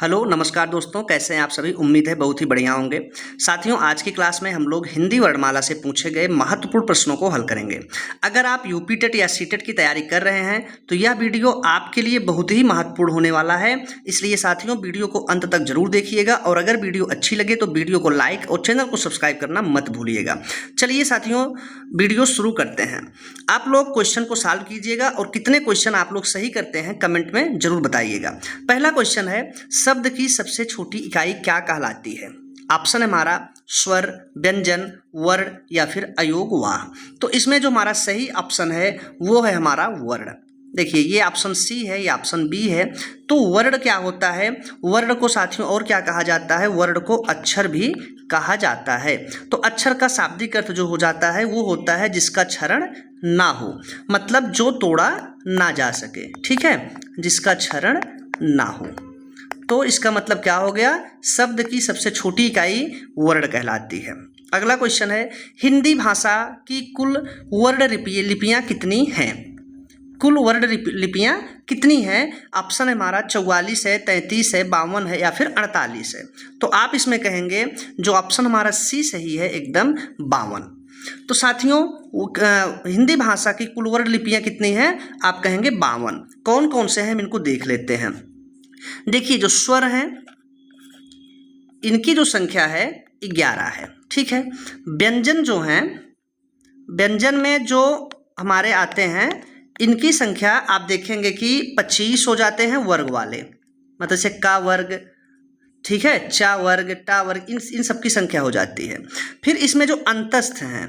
Hello नमस्कार दोस्तों, कैसे हैं आप सभी। उम्मीद है बहुत ही बढ़िया होंगे। साथियों, आज की क्लास में हम लोग हिंदी वर्णमाला से पूछे गए महत्वपूर्ण प्रश्नों को हल करेंगे। अगर आप यूपी टेट या सीटेट की तैयारी कर रहे हैं तो यह वीडियो आपके लिए बहुत ही महत्वपूर्ण होने वाला है। इसलिए साथियों, वीडियो को अंत तक जरूर देखिएगा और अगर वीडियो अच्छी लगे तो वीडियो को लाइक और चैनल को सब्सक्राइब करना मत भूलिएगा। चलिए साथियों, वीडियो शुरू करते हैं। आप लोग क्वेश्चन को सॉल्व कीजिएगा और कितने क्वेश्चन आप लोग सही करते हैं कमेंट में जरूर बताइएगा। पहला क्वेश्चन है, शब्द की सबसे छोटी इकाई क्या कहलाती है। ऑप्शन है हमारा स्वर, व्यंजन, वर्ण या फिर अयोग वाह। तो इसमें जो हमारा सही ऑप्शन है वो है हमारा वर्ण। देखिए, ये ऑप्शन सी है, ये ऑप्शन बी है। तो वर्ण क्या होता है? वर्ण को साथियों और क्या कहा जाता है? वर्ण को अक्षर भी कहा जाता है। तो अक्षर का शाब्दिक अर्थ जो हो जाता है वो होता है जिसका क्षरण ना हो, मतलब जो तोड़ा ना जा सके। ठीक है, जिसका क्षरण ना हो। तो इसका मतलब क्या हो गया? शब्द की सबसे छोटी इकाई वर्ण कहलाती है। अगला क्वेश्चन है, हिंदी भाषा की कुल वर्ण लिपियां कितनी हैं? कुल वर्ण लिपियां कितनी हैं? ऑप्शन है हमारा 44 है, 33 है, 52 है या फिर 48 है। तो आप इसमें कहेंगे जो ऑप्शन हमारा सी सही है, एकदम 52। तो साथियों, हिंदी भाषा की कुल वर्ण लिपियां कितनी हैं? आप कहेंगे 52। कौन कौन से हैं हम इनको देख लेते हैं। देखिए, जो स्वर हैं इनकी जो संख्या है 11 है। ठीक है, व्यंजन जो हैं, व्यंजन में जो हमारे आते हैं इनकी संख्या आप देखेंगे कि 25 हो जाते हैं वर्ग वाले, मतलब से का वर्ग, ठीक है, चा वर्ग, टा वर्ग, इन सब की संख्या हो जाती है। फिर इसमें जो अंतस्थ हैं,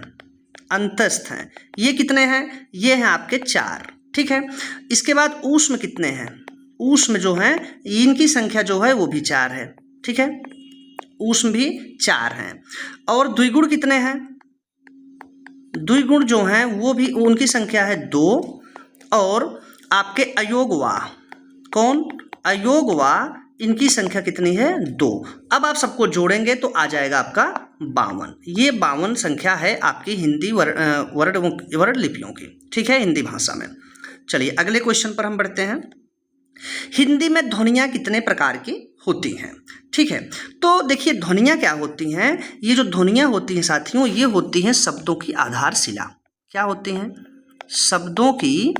अंतस्थ हैं ये कितने हैं? ये हैं आपके 4। ठीक है, इसके बाद ऊष्म कितने हैं? ऊष्म जो हैं इनकी संख्या जो है वो भी 4 है। ठीक है, ऊष्म भी 4 हैं। और द्विगुण कितने हैं? द्विगुण जो हैं वो भी, उनकी संख्या है 2। और आपके अयोगवा, कौन? अयोगवा, इनकी संख्या कितनी है? 2। अब आप सबको जोड़ेंगे तो आ जाएगा आपका 52। ये 52 संख्या है आपकी हिंदी वर्ण लिपियों की। ठीक है, हिंदी भाषा में। चलिए अगले क्वेश्चन पर हम बढ़ते हैं। हिंदी में ध्वनियाँ कितने प्रकार की होती हैं? ठीक है, तो देखिए ध्वनियाँ क्या होती हैं। ये जो ध्वनियाँ होती हैं साथियों, ये होती हैं शब्दों की आधारशिला। क्या होती हैं? शब्दों की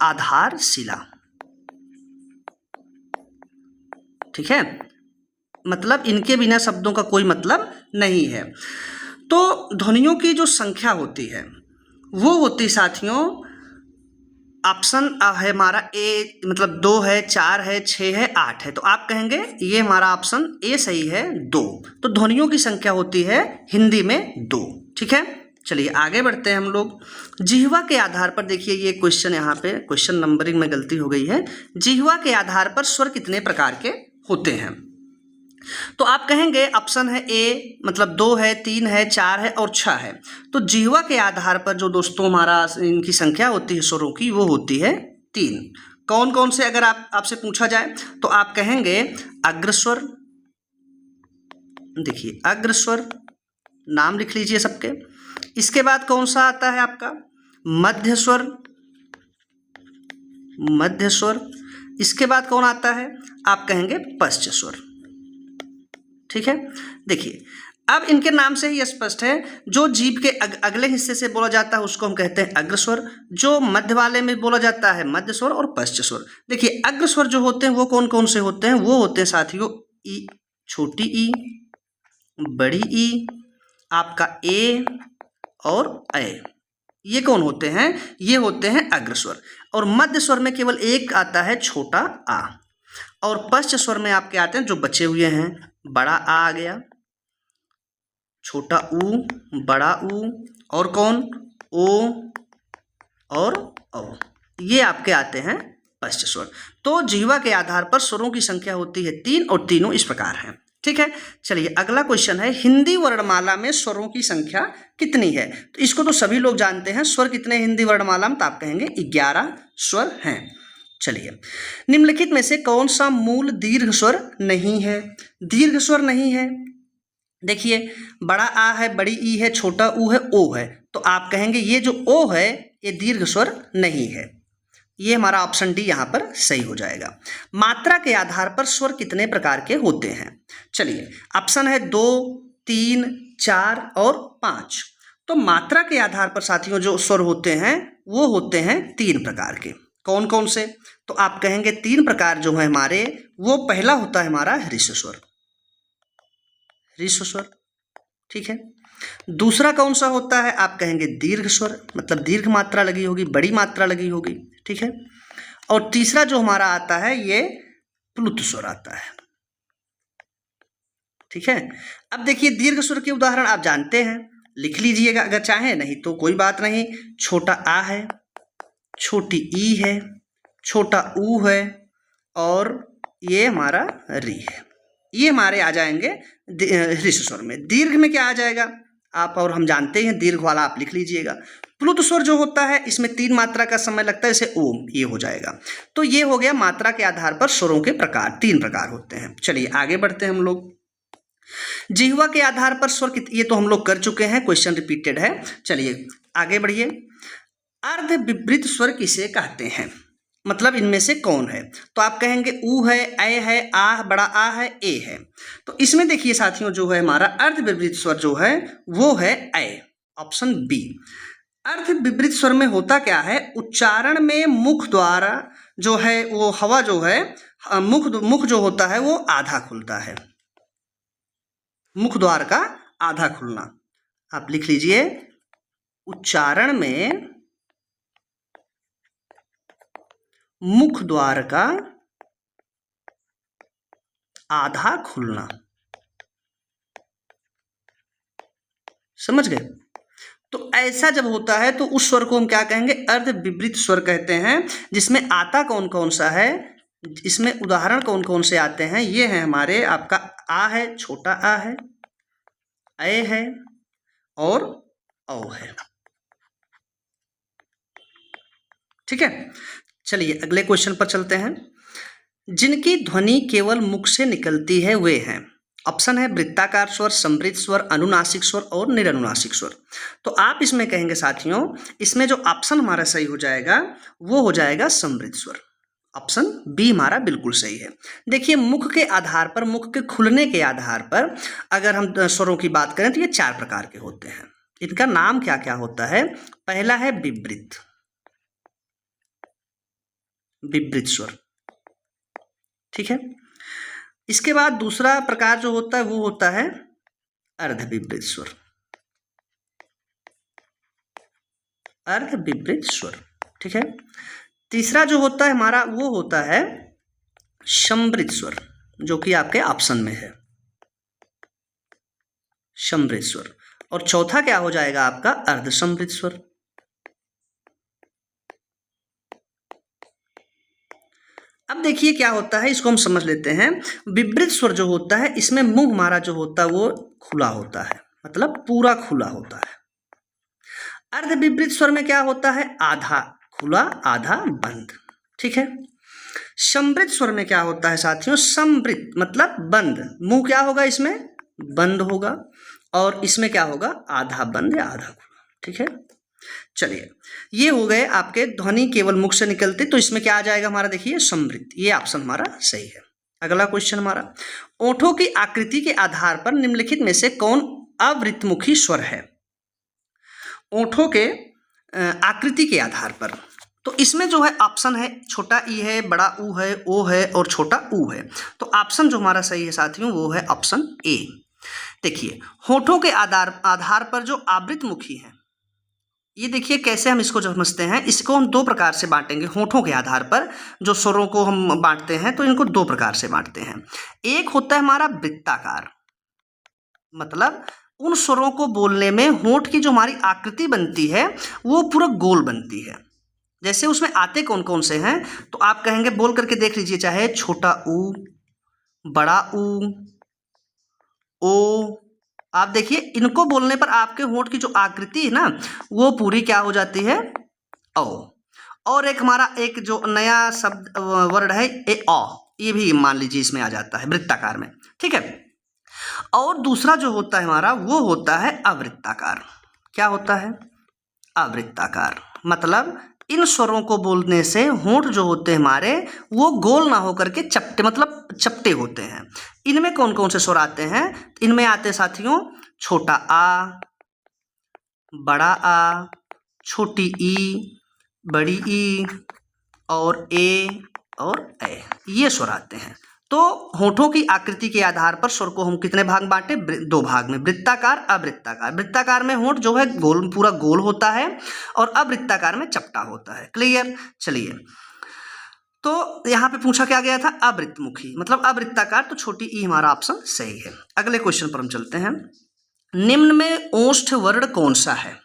आधारशिला। ठीक है, मतलब इनके बिना शब्दों का कोई मतलब नहीं है। तो ध्वनियों की जो संख्या होती है वो होती साथियों, ऑप्शन है हमारा ए, मतलब 2 है, 4 है, 6 है, 8 है। तो आप कहेंगे ये हमारा ऑप्शन ए सही है, 2। तो ध्वनियों की संख्या होती है हिंदी में 2। ठीक है, चलिए आगे बढ़ते हैं हम लोग। जिह्वा के आधार पर, देखिए ये क्वेश्चन, यहाँ पे क्वेश्चन नंबरिंग में गलती हो गई है। जिह्वा के आधार पर स्वर कितने प्रकार के होते हैं? तो आप कहेंगे ऑप्शन है ए, मतलब 2 है, 3 है, 4 है और 6 है। तो जिह्वा के आधार पर जो दोस्तों हमारा इनकी संख्या होती है स्वरों की, वो होती है 3। कौन कौन से अगर आपसे पूछा जाए तो आप कहेंगे अग्रस्वर। देखिए अग्रस्वर, नाम लिख लीजिए सबके। इसके बाद कौन सा आता है आपका? मध्यस्वर, मध्यस्वर। इसके बाद कौन आता है? आप कहेंगे पश्चस्वर। ठीक है, देखिए अब इनके नाम से ही स्पष्ट है, जो जीभ के अगले हिस्से से बोला जाता है उसको हम कहते हैं अग्रस्वर, जो मध्य वाले में बोला जाता है मध्यस्वर और पश्चस्वर। देखिए अग्रस्वर जो होते हैं वो कौन कौन से होते हैं? वो होते हैं साथियों ई, छोटी ई, बड़ी ई, आपका ए और ए। ये कौन होते हैं? ये होते हैं अग्रस्वर। और मध्य स्वर में केवल एक आता है, छोटा आ। और पश्च स्वर में आपके आते हैं जो बचे हुए हैं, बड़ा आ गया, छोटा ऊ, बड़ा ऊ, और कौन? ओ और औ। ये आपके आते हैं पश्च स्वर। तो जिह्वा के आधार पर स्वरों की संख्या होती है 3 और तीनों इस प्रकार हैं। ठीक है, चलिए अगला क्वेश्चन है, हिंदी वर्णमाला में स्वरों की संख्या कितनी है? तो इसको तो सभी लोग जानते हैं, स्वर कितने हिंदी वर्णमाला में? तो आप कहेंगे 11 स्वर हैं। चलिए, निम्नलिखित में से कौन सा मूल दीर्घ स्वर नहीं है? दीर्घ स्वर नहीं है, देखिए बड़ा आ है, बड़ी ई है, छोटा ऊ है, ओ है। तो आप कहेंगे ये जो ओ है ये दीर्घ स्वर नहीं है। ये हमारा ऑप्शन डी यहाँ पर सही हो जाएगा। मात्रा के आधार पर स्वर कितने प्रकार के होते हैं? चलिए, ऑप्शन है 2, 3, 4 और 5। तो मात्रा के आधार पर साथियों जो स्वर होते हैं वो होते हैं 3 प्रकार के। कौन कौन से? तो आप कहेंगे 3 प्रकार जो है हमारे, वो पहला होता है हमारा ह्रस्व स्वर, ह्रस्व स्वर, ठीक है। दूसरा कौन सा होता है? आप कहेंगे दीर्घ स्वर, मतलब दीर्घ मात्रा लगी होगी, बड़ी मात्रा लगी होगी, ठीक है। और तीसरा जो हमारा आता है ये प्लुत स्वर आता है, ठीक है। अब देखिए दीर्घ स्वर के उदाहरण आप जानते हैं, लिख लीजिएगा अगर चाहें, नहीं तो कोई बात नहीं। छोटा आ है, छोटी ई है, छोटा ऊ है और ये हमारा री है। ये हमारे आ जाएंगे ह्रस्व स्वर में। दीर्घ में क्या आ जाएगा आप और हम जानते हैं, दीर्घ वाला आप लिख लीजिएगा। प्लुत स्वर जो होता है इसमें 3 मात्रा का समय लगता है, जैसे ओम, ये हो जाएगा। तो ये हो गया मात्रा के आधार पर स्वरों के प्रकार, 3 प्रकार होते हैं। चलिए आगे बढ़ते हैं हम लोग। जिह्वा के आधार पर स्वर ये तो हम लोग कर चुके हैं, क्वेश्चन रिपीटेड है। चलिए आगे बढ़िए। अर्ध विवृत स्वर किसे कहते हैं? मतलब इनमें से कौन है? तो आप कहेंगे ऊ है, ए है, आ, बड़ा आ है, ए है। तो इसमें देखिए साथियों जो है हमारा अर्ध विवृत स्वर जो है वो है ए, ऑप्शन बी। अर्ध विवृत स्वर में होता क्या है? उच्चारण में मुख द्वारा जो है वो हवा जो है, मुख जो होता है वो आधा खुलता है, मुख द्वार का आधा खुलना। आप लिख लीजिए, उच्चारण में मुख द्वार का आधा खुलना। समझ गए? तो ऐसा जब होता है तो उस स्वर को हम क्या कहेंगे? अर्ध विवृत स्वर कहते हैं। जिसमें आता कौन कौन सा है, इसमें उदाहरण कौन कौन से आते हैं? ये है हमारे, आपका आ है, छोटा आ है, ए है और औ है, ठीक है। चलिए अगले क्वेश्चन पर चलते हैं। जिनकी ध्वनि केवल मुख से निकलती है वे हैं। ऑप्शन है वृत्ताकार स्वर, समृद्ध स्वर, अनुनासिक स्वर और निरनुनासिक स्वर। तो आप इसमें कहेंगे साथियों, इसमें जो ऑप्शन हमारा सही हो जाएगा वो हो जाएगा समृद्ध स्वर। ऑप्शन बी हमारा बिल्कुल सही है। देखिए मुख के आधार पर, मुख के खुलने के आधार पर अगर हम स्वरों की बात करें तो ये 4 प्रकार के होते हैं। इनका नाम क्या क्या होता है? पहला है विवृत, विवृत स्वर, ठीक है। इसके बाद दूसरा प्रकार जो होता है वो होता है अर्धविवृत स्वर, अर्धविवृत स्वर, ठीक है। तीसरा जो होता है हमारा वो होता है समृद्ध स्वर, जो कि आपके ऑप्शन में है, समृद्ध स्वर। और चौथा क्या हो जाएगा आपका? अर्धसमृद्ध स्वर। अब देखिए क्या होता है, इसको हम समझ लेते हैं। विवृत स्वर जो होता है इसमें मुंह हमारा जो होता है वो खुला होता है, मतलब पूरा खुला होता है। अर्धविवृत स्वर में क्या होता है? आधा खुला आधा बंद, ठीक है। समृद्ध स्वर में क्या होता है साथियों? समृद्ध मतलब बंद, मुंह क्या होगा इसमें? बंद होगा, और इसमें क्या होगा? आधा बंद या आधा खुला, ठीक है। चलिए ये हो गए आपके ध्वनि केवल मुख से निकलते, तो इसमें क्या आ जाएगा हमारा? देखिए समृद्ध, ये ऑप्शन हमारा सही है। अगला क्वेश्चन हमारा, ओठों की आकृति के आधार पर निम्नलिखित में से कौन अवृतमुखी स्वर है? ओठों के आकृति के आधार पर, तो इसमें जो है ऑप्शन है छोटा ई है, बड़ा ऊ है, ओ है और छोटा ऊ है। तो ऑप्शन जो हमारा सही है साथियों वो है ऑप्शन ए। देखिए होठों के आधार पर जो आवृतमुखी है, ये देखिए कैसे हम इसको समझते हैं। इसको हम 2 प्रकार से बांटेंगे। होठों के आधार पर जो स्वरों को हम बांटते हैं तो इनको 2 प्रकार से बांटते हैं। एक होता है हमारा वृत्ताकार, मतलब उन स्वरों को बोलने में होठ की जो हमारी आकृति बनती है वो पूरा गोल बनती है। जैसे उसमें आते कौन कौन से हैं, तो आप कहेंगे, बोल करके देख लीजिए, चाहे छोटा ऊ, बड़ा ऊ, ओ। आप देखिए इनको बोलने पर आपके होंठ की जो आकृति है ना वो पूरी क्या हो जाती है? ओ। और एक हमारा एक जो नया शब्द वर्ड है ए ओ, ये भी मान लीजिए इसमें आ जाता है वृत्ताकार में, ठीक है। और दूसरा जो होता है हमारा वो होता है अवृत्ताकार। क्या होता है? अवृत्ताकार मतलब इन स्वरों को बोलने से होंठ जो होते हैं हमारे वो गोल ना होकर के चपटे मतलब चपटे होते हैं। इनमें कौन कौन से स्वर आते हैं? इनमें आते हैं साथियों छोटा आ, बड़ा आ, छोटी ई, बड़ी ई और ए और ए, ये स्वर आते हैं। तो होठों की आकृति के आधार पर स्वर को हम कितने भाग बांटे? दो भाग में, वृत्ताकार, अवृत्ताकार। वृत्ताकार में होंठ जो है गोल पूरा गोल होता है और अवृत्ताकार में चपटा होता है। क्लियर? चलिए, तो यहाँ पे पूछा क्या गया था? अवृत्तमुखी मतलब अवृत्ताकार, तो छोटी ई हमारा ऑप्शन सही है। अगले क्वेश्चन पर हम चलते हैं। निम्न में ओष्ठ वर्ण कौन सा है?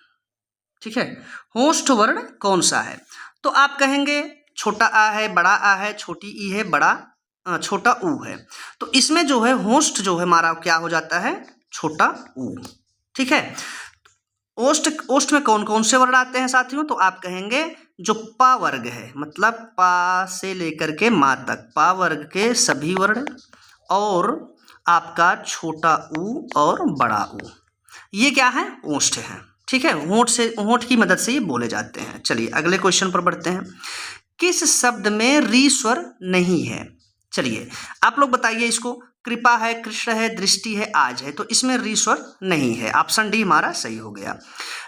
ठीक है, ओष्ठ वर्ण कौन सा है? तो आप कहेंगे छोटा आ है, बड़ा आ है, छोटी ई है, छोटा ऊ है। तो इसमें जो है होस्ट जो है हमारा क्या हो जाता है? छोटा ऊ। ठीक है, ओष्ठ में कौन कौन से वर्ण आते हैं साथियों? तो आप कहेंगे जो पा वर्ग है, मतलब पा से लेकर के मा तक, पा वर्ग के सभी वर्ण और आपका छोटा ऊ और बड़ा ऊ, ये क्या है? ओष्ठ है। ठीक है, होंठ की मदद से ये बोले जाते हैं। चलिए अगले क्वेश्चन पर बढ़ते हैं। किस शब्द में री स्वर नहीं है? चलिए आप लोग बताइए इसको। कृपा है, कृष्ण है, दृष्टि है, आज है, तो इसमें री स्वर नहीं है। ऑप्शन डी हमारा सही हो गया।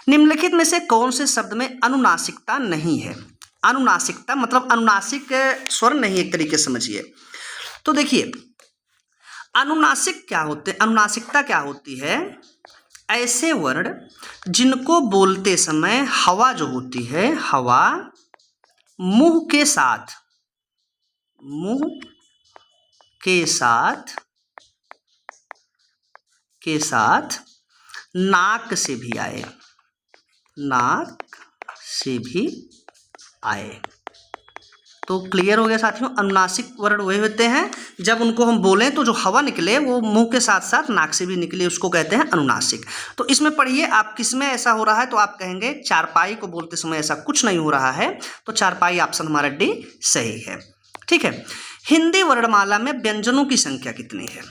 निम्नलिखित में से कौन से शब्द में अनुनासिकता नहीं है? अनुनासिकता मतलब अनुनासिक स्वर नहीं, एक तरीके से समझिए। तो देखिए अनुनासिक क्या होते हैं? अनुनासिकता क्या होती है? ऐसे वर्ण जिनको बोलते समय हवा जो होती है, हवा मुंह के साथ नाक से भी आए। तो क्लियर हो गया साथियों। अनुनासिक वर्ण वही होते हैं जब उनको हम बोलें तो जो हवा निकले वो मुंह के साथ साथ नाक से भी निकले, उसको कहते हैं अनुनासिक। तो इसमें पढ़िए आप किस में ऐसा हो रहा है? तो आप कहेंगे चारपाई को बोलते समय ऐसा कुछ नहीं हो रहा है, तो चारपाई ऑप्शन हमारा डी सही है। ठीक है, हिंदी वर्णमाला में व्यंजनों की संख्या कितनी है?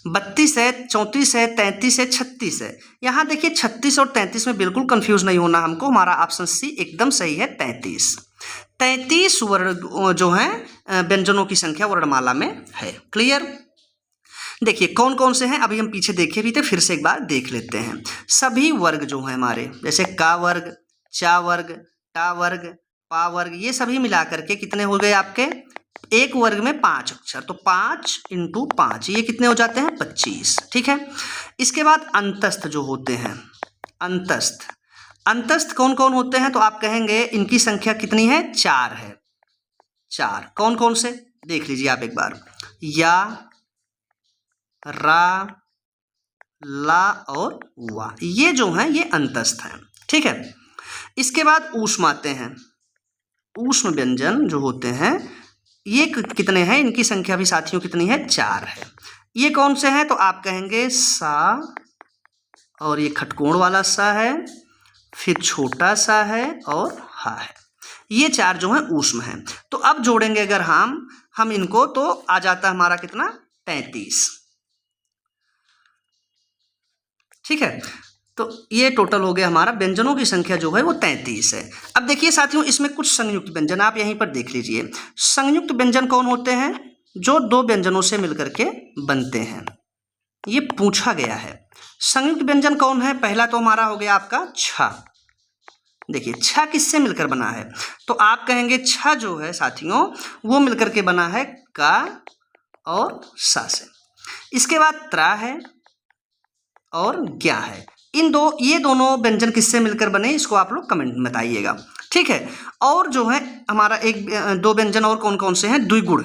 32 है, 34 है, 33 है, 36 है। यहाँ देखिए 36 और 33 में बिल्कुल कंफ्यूज नहीं होना हमको, हमारा ऑप्शन सी एकदम सही है, 33। 33 वर्ण जो हैं व्यंजनों की संख्या वर्णमाला में है। क्लियर? देखिए कौन कौन से हैं, अभी हम पीछे देखे भी थे, फिर से एक बार देख लेते हैं। सभी वर्ग जो हैं हमारे, जैसे का वर्ग, चा वर्ग, टा वर्ग, पा वर्ग, ये सभी मिलाकर के कितने हो गए आपके? एक वर्ग में 5 अक्षर, तो 5 × 5 ये कितने हो जाते हैं? 25। ठीक है, इसके बाद अंतस्थ जो होते हैं, अंतस्थ कौन कौन होते हैं? तो आप कहेंगे इनकी संख्या कितनी है? 4 है। 4 कौन कौन से देख लीजिए आप एक बार, या, रा, ला और वा, ये जो हैं ये अंतस्थ हैं। ठीक है, इसके बाद ऊष्म आते हैं। ऊष्म व्यंजन जो होते हैं ये कितने हैं? इनकी संख्या भी साथियों कितनी है? 4 है। ये कौन से हैं? तो आप कहेंगे सा, और ये खटकोण वाला सा है, फिर छोटा सा है और हा है। ये 4 जो हैं ऊष्म हैं। तो अब जोड़ेंगे अगर हम इनको, तो आ जाता है हमारा कितना? 33। ठीक है, तो ये टोटल हो गया हमारा, व्यंजनों की संख्या जो है वो 33 है। अब देखिए साथियों इसमें कुछ संयुक्त व्यंजन आप यहीं पर देख लीजिए। संयुक्त व्यंजन कौन होते हैं? जो 2 व्यंजनों से मिलकर के बनते हैं, ये पूछा गया है। संयुक्त व्यंजन कौन है? पहला तो हमारा हो गया आपका छ। देखिए छ किससे मिलकर बना है? तो आप कहेंगे छ जो है साथियों वो मिलकर के बना है का और सा से। इसके बाद त्रा है और ज्ञा है। ये दोनों व्यंजन किससे मिलकर बने, इसको आप लोग कमेंट में बताइएगा। ठीक है, और जो है हमारा 2 व्यंजन और कौन कौन से हैं? द्विगुण,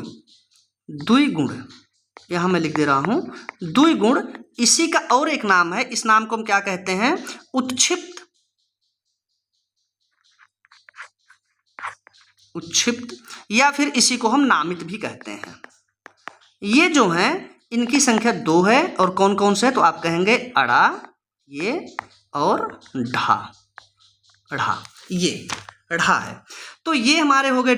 यहाँ मैं लिख दे रहा हूँ द्विगुण। इसी का और एक नाम है, इस नाम को हम क्या कहते हैं? उत्क्षिप्त, या फिर इसी को हम नामित भी कहते हैं। ये जो हैं इनकी संख्या 2 है, और कौन कौन से है? तो आप कहेंगे अड़ा, ये और ढा, ये ढा है। तो ये हमारे हो गए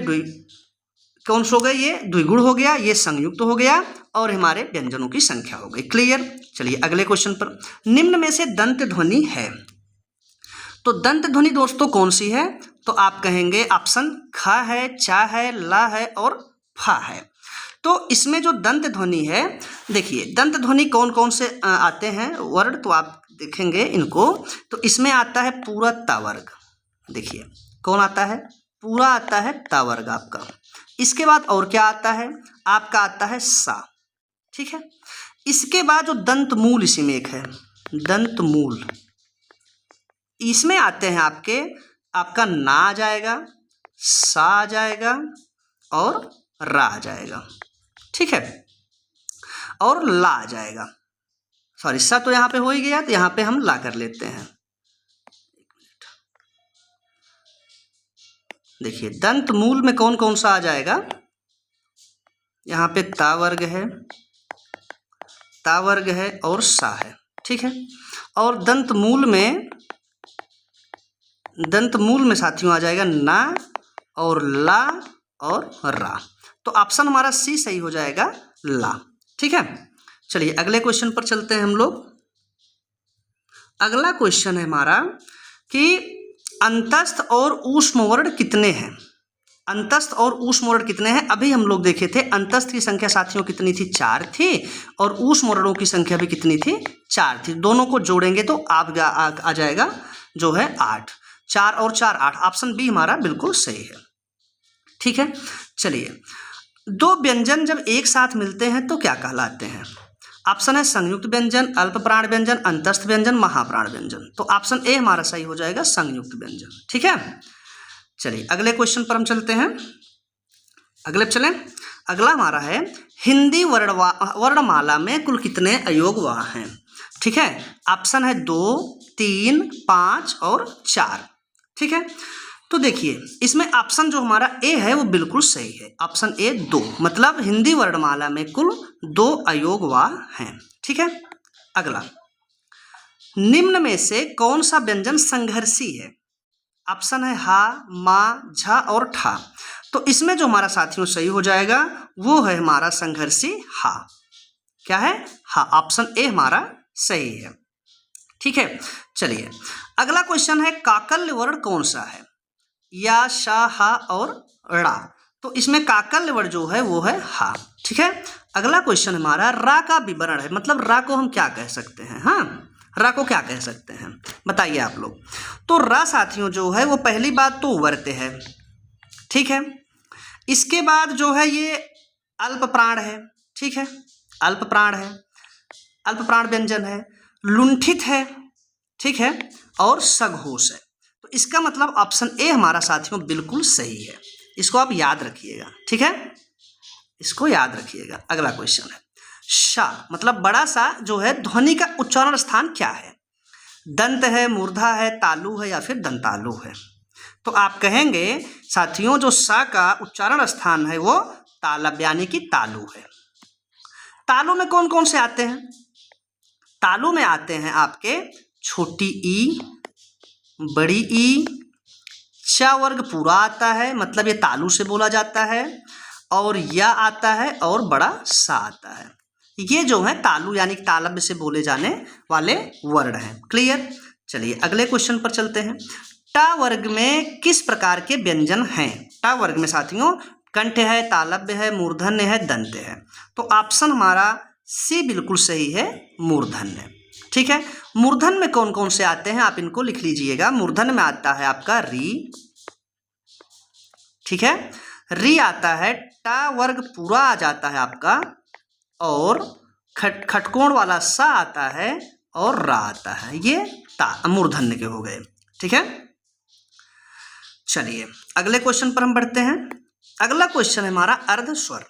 कौन से हो गए? ये द्विगुण हो गया, ये संयुक्त हो गया, और हमारे व्यंजनों की संख्या हो गई। क्लियर? चलिए अगले क्वेश्चन पर। निम्न में से दंत ध्वनि है, तो दंत ध्वनि दोस्तों कौन सी है? तो आप कहेंगे ऑप्शन ख है, चा है, ला है और फा है। तो इसमें जो दंत ध्वनि है, देखिए दंत ध्वनि कौन कौन से आते हैं वर्ड, तो आप देखेंगे इनको, तो इसमें आता है पूरा तावर्ग। देखिए कौन आता है, पूरा आता है तावर्ग आपका। इसके बाद और क्या आता है आपका, आता है सा, ठीक है। इसके बाद जो दंत मूल इसी में एक है, दंत मूल, इसमें आते हैं आपका ना आ जाएगा, सा आ जाएगा और रा आ जाएगा, ठीक है, और ला आ जाएगा। सॉरी, सा तो यहाँ पे हो ही गया, तो यहाँ पे हम ला कर लेते हैं। देखिए दंत मूल में कौन कौन सा आ जाएगा, यहाँ पे ता वर्ग है और सा है, ठीक है। और दंत मूल में साथियों आ जाएगा ना और ला और रा। तो ऑप्शन हमारा सी सही हो जाएगा, ला, ठीक है। चलिए अगले क्वेश्चन पर चलते हैं हम लोग। अगला क्वेश्चन है हमारा कि अंतस्थ और ऊष्म वर्ण कितने हैं। अंतस्थ और ऊष्म वर्ण कितने हैं, अभी हम लोग देखे थे अंतस्थ की संख्या साथियों कितनी थी, 4 थी, और ऊष्म वर्णों की संख्या भी कितनी थी, 4 थी। दोनों को जोड़ेंगे तो आप आ जाएगा जो है 8। 4 और 4 8, ऑप्शन बी हमारा बिल्कुल सही है, ठीक है। चलिए, दो व्यंजन जब एक साथ मिलते हैं तो क्या कहलाते हैं। ऑप्शन है संयुक्त व्यंजन, अल्प प्राण व्यंजन, अंतस्थ व्यंजन, महाप्राण व्यंजन। तो ऑप्शन ए हमारा सही हो जाएगा, संयुक्त व्यंजन, ठीक है। चलिए अगले क्वेश्चन पर हम चलते हैं। अगला हमारा है हिंदी वर्णमाला में कुल कितने अयोग वाह हैं, ठीक है। ऑप्शन है 2, 3, 5 और 4, ठीक है। तो देखिए इसमें ऑप्शन जो हमारा ए है वो बिल्कुल सही है, ऑप्शन ए 2, मतलब हिंदी वर्णमाला में कुल 2 अयोग वाह हैं, ठीक है। अगला, निम्न में से कौन सा व्यंजन संघर्षी है। ऑप्शन है हा, मा, झा और ठा। तो इसमें जो हमारा साथियों सही हो जाएगा वो है हमारा संघर्षी हा। क्या है, हा, ऑप्शन ए हमारा सही है, ठीक है। चलिए अगला क्वेश्चन है काकल्य वर्ण कौन सा है, या, शा, हा और ड़ा। तो इसमें काकल्य वर्ण जो है वो है हा, ठीक है। अगला क्वेश्चन हमारा रा का विवरण है, मतलब रा को हम क्या कह सकते हैं, हाँ, रा को क्या कह सकते हैं बताइए आप लोग। तो रा साथियों जो है वो पहली बात तो वर्त्य है, ठीक है। इसके बाद जो है ये अल्प प्राण है, ठीक है, अल्प प्राण व्यंजन है, लुंठित है, ठीक है, और सघोष है। तो इसका मतलब ऑप्शन ए हमारा साथियों बिल्कुल सही है, इसको आप याद रखिएगा, ठीक है, इसको याद रखिएगा। अगला क्वेश्चन है शा, मतलब बड़ा सा जो है ध्वनि का उच्चारण स्थान क्या है, दंत है, मूर्धा है, तालु है या फिर दंतालु है। तो आप कहेंगे साथियों जो सा का उच्चारण स्थान है वो तालब यानी कि तालु है। तालु में कौन कौन से आते हैं, तालु में आते हैं आपके छोटी ई, बड़ी ई, चा वर्ग पूरा आता है, मतलब ये तालु से बोला जाता है, और या आता है और बड़ा सा आता है। ये जो है तालु यानी तालब से बोले जाने वाले वर्ण हैं, क्लियर। चलिए अगले क्वेश्चन पर चलते हैं। टा वर्ग में किस प्रकार के व्यंजन हैं। टा वर्ग में साथियों कंठ है, तालब्य है, मूर्धन्य है, दंत है। तो ऑप्शन हमारा सी बिल्कुल सही है, मूर्धन्य, ठीक है। मूर्धन्य में कौन कौन से आते हैं आप इनको लिख लीजिएगा। मूर्धन्य में आता है आपका री, ठीक है, री आता है, टा वर्ग पूरा आ जाता है आपका, और खटकोण वाला सा आता है और रा आता है, ये मूर्धन्य के हो गए, ठीक है। चलिए अगले क्वेश्चन पर हम बढ़ते हैं। अगला क्वेश्चन है हमारा अर्धस्वर।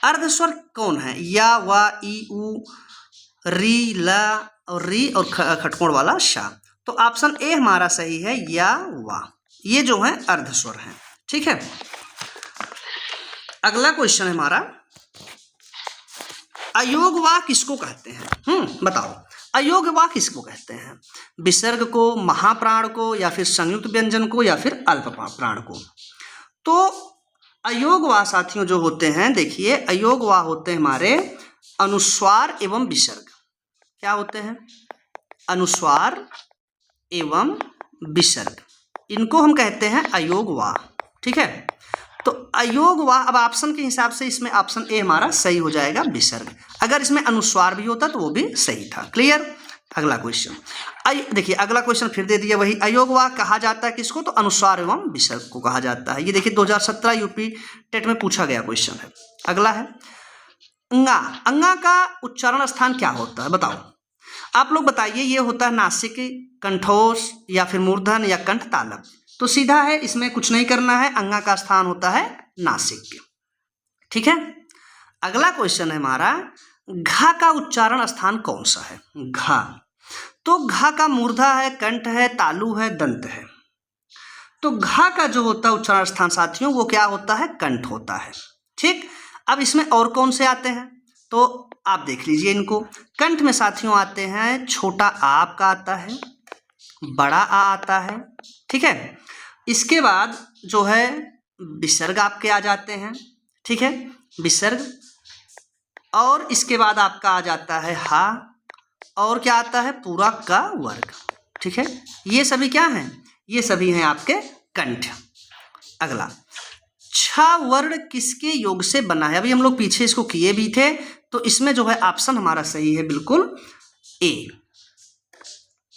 अर्धस्वर कौन है, या, वा, ई, उ, री, ला और री और खटकोण वाला शा। तो ऑप्शन ए हमारा सही है, या, वा, ये जो है अर्धस्वर हैं, ठीक है। अगला क्वेश्चन है हमारा अयोग वाह किसको कहते हैं, बताओ अयोग वाह किसको कहते हैं। विसर्ग को, महाप्राण को, या फिर संयुक्त व्यंजन को, या फिर अल्प प्राण को। तो अयोग वाह साथियों जो होते हैं, देखिए अयोग वाह होते हैं हमारे अनुस्वार एवं विसर्ग। क्या होते हैं, अनुस्वार एवं विसर्ग, इनको हम कहते हैं अयोग वा। ठीक है, तो अयोग वा। अब ऑप्शन के हिसाब से इसमें ऑप्शन ए हमारा सही हो जाएगा, विसर्ग। अगर इसमें अनुस्वार भी होता तो वो भी सही था। क्लियर। अगला क्वेश्चन, देखिए अगला क्वेश्चन फिर दे दिया वही, अयोगवा कहा जाता है किसको, तो अनुस्वार एवं विसर्ग को कहा जाता है। ये देखिए 2017 यूपी टेट में पूछा गया क्वेश्चन है। अगला है अंगा। अंगा का उच्चारण स्थान क्या होता है, बताओ आप लोग बताइए। ये होता है नासिक, कंठोष या फिर मूर्धन या कंठ तालव। तो सीधा है, इसमें कुछ नहीं करना है, अंगा का स्थान होता है नासिक। ठीक है। अगला क्वेश्चन है हमारा, घा का उच्चारण स्थान कौन सा है। घा, तो घा का मूर्धा है, कंठ है, तालु है, दंत है। तो घा का जो होता है उच्चारण स्थान साथियों वो क्या होता है, कंठ होता है। ठीक। अब इसमें और कौन से आते हैं तो आप देख लीजिए इनको। कंठ में साथियों आते हैं छोटा आ आपका आता है, बड़ा आ आता है। ठीक है। इसके बाद जो है विसर्ग आपके आ जाते हैं। ठीक है, विसर्ग। और इसके बाद आपका आ जाता है हा, और क्या आता है पूरा का वर्ग। ठीक है, ये सभी क्या हैं, ये सभी हैं आपके कंठ। अगला, छा वर्ण किसके योग से बना है। अभी हम लोग पीछे इसको किए भी थे, तो इसमें जो है ऑप्शन हमारा सही है बिल्कुल ए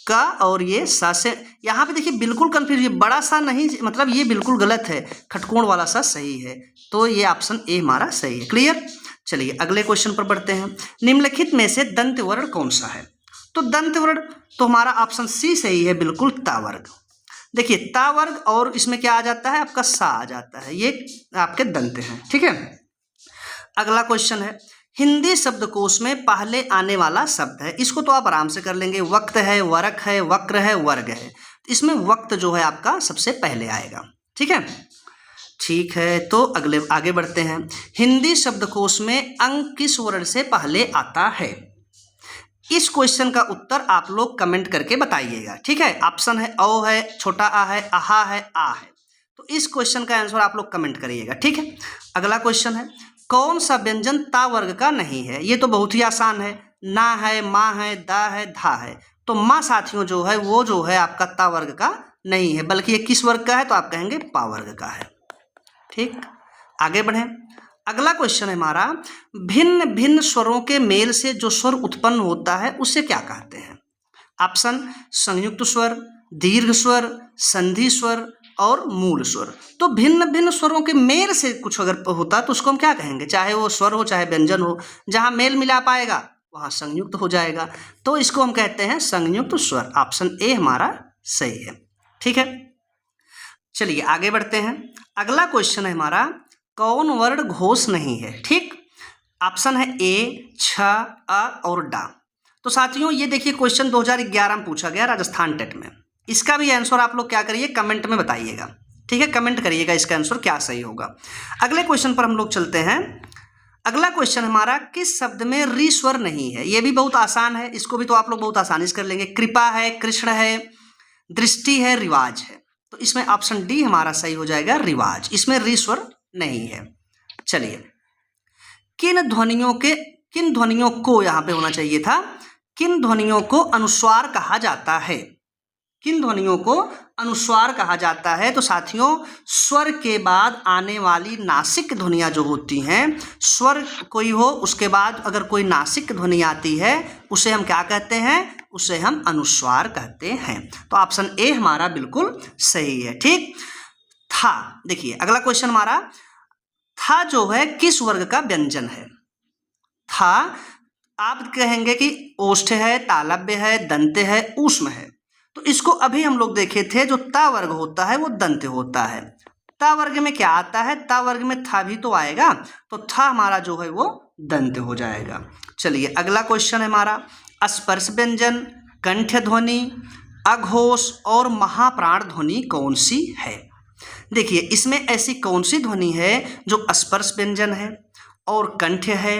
का, और ये सा से। यहाँ पे देखिए बिल्कुल कंफ्यूज, ये बड़ा सा नहीं, मतलब ये बिल्कुल गलत है, खटकोण वाला सा सही है। तो ये ऑप्शन ए हमारा सही है। क्लियर। चलिए अगले क्वेश्चन पर बढ़ते हैं। निम्नलिखित में से दंत वर्ण कौन सा है। तो दंत वर्ण तो हमारा ऑप्शन सी सही है बिल्कुल, तावर्ग। देखिए तावर्ग और इसमें क्या आ जाता है आपका सा आ जाता है, ये आपके दंत हैं। ठीक है। अगला क्वेश्चन है, हिंदी शब्दकोश में पहले आने वाला शब्द है। इसको तो आप आराम से कर लेंगे, वक्त है, वरक है, वक्र है, वर्ग है। इसमें वक्त जो है आपका सबसे पहले आएगा। ठीक है। ठीक है, तो अगले आगे बढ़ते हैं। हिंदी शब्दकोश में अंक किस वर्ण से पहले आता है। इस क्वेश्चन का उत्तर आप लोग कमेंट करके बताइएगा। ठीक है, ऑप्शन है औ है, छोटा आ है, आहा है, आ है। तो इस क्वेश्चन का आंसर आप लोग कमेंट करिएगा। ठीक है। अगला क्वेश्चन है, कौन सा व्यंजन ता वर्ग का नहीं है। ये तो बहुत ही आसान है, ना है, माँ है, दा है, धा है। तो माँ साथियों जो है वो जो है आपका ता वर्ग का नहीं है, बल्कि ये किस वर्ग का है, तो आप कहेंगे पा वर्ग का है। ठीक, आगे बढ़ें। अगला क्वेश्चन है हमारा, भिन्न भिन्न स्वरों के मेल से जो स्वर उत्पन्न होता है उसे क्या कहते हैं। ऑप्शन संयुक्त स्वर, दीर्घ स्वर, संधि स्वर और मूल स्वर। तो भिन्न भिन्न स्वरों के मेल से कुछ अगर होता तो उसको हम क्या कहेंगे, चाहे वो स्वर हो चाहे व्यंजन हो, जहां मेल मिला पाएगा वहां संयुक्त हो जाएगा, तो इसको हम कहते हैं संयुक्त स्वर। ऑप्शन ए हमारा सही है। ठीक है। चलिए आगे बढ़ते हैं। अगला क्वेश्चन है हमारा, कौन वर्ण घोष नहीं है। ठीक, ऑप्शन है ए, छ, अ और डा। तो साथियों ये देखिए क्वेश्चन 2011 में पूछा गया राजस्थान टेट में। इसका भी आंसर आप लोग क्या करिए, कमेंट में बताइएगा। ठीक है, कमेंट करिएगा इसका आंसर क्या सही होगा। अगले क्वेश्चन पर हम लोग चलते हैं। अगला क्वेश्चन हमारा, किस शब्द में री स्वर नहीं है। ये भी बहुत आसान है, इसको भी तो आप लोग बहुत आसानी से कर लेंगे। कृपा है, कृष्ण है, दृष्टि है, रिवाज है। तो इसमें ऑप्शन डी हमारा सही हो जाएगा, रिवाज। इसमें री स्वर नहीं है। चलिए, किन ध्वनियों को यहाँ पे होना चाहिए था, किन ध्वनियों को अनुस्वार कहा जाता है। किन ध्वनियों को अनुस्वार कहा जाता है। तो साथियों स्वर के बाद आने वाली नासिक ध्वनियां जो होती हैं, स्वर कोई हो उसके बाद अगर कोई नासिक ध्वनि आती है उसे हम क्या कहते हैं, उसे हम अनुस्वार कहते हैं। तो ऑप्शन ए हमारा बिल्कुल सही है। ठीक। था, देखिए अगला क्वेश्चन हमारा, था जो है किस वर्ग का व्यंजन है। था आप कहेंगे कि ओष्ठ है, तालव्य है, दंत है, ऊष्म है। तो इसको अभी हम लोग देखे थे, जो ता वर्ग होता है वो दंत होता है। ता वर्ग में क्या आता है, ता वर्ग में था भी तो आएगा, तो था हमारा जो है वो दंत हो जाएगा। चलिए अगला क्वेश्चन है हमारा, स्पर्श व्यंजन, कंठ ध्वनि, अघोष और महाप्राण ध्वनि कौन सी है। देखिए इसमें ऐसी कौन सी ध्वनि है जो स्पर्श व्यंजन है और कंठ है,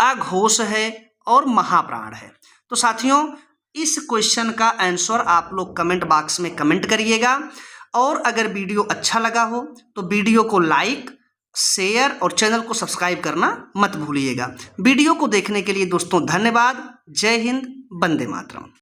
अघोष है और महाप्राण है। तो साथियों इस क्वेश्चन का आंसर आप लोग कमेंट बॉक्स में कमेंट करिएगा, और अगर वीडियो अच्छा लगा हो तो वीडियो को लाइक, शेयर और चैनल को सब्सक्राइब करना मत भूलिएगा। वीडियो को देखने के लिए दोस्तों धन्यवाद। जय हिंद, वंदे मातरम।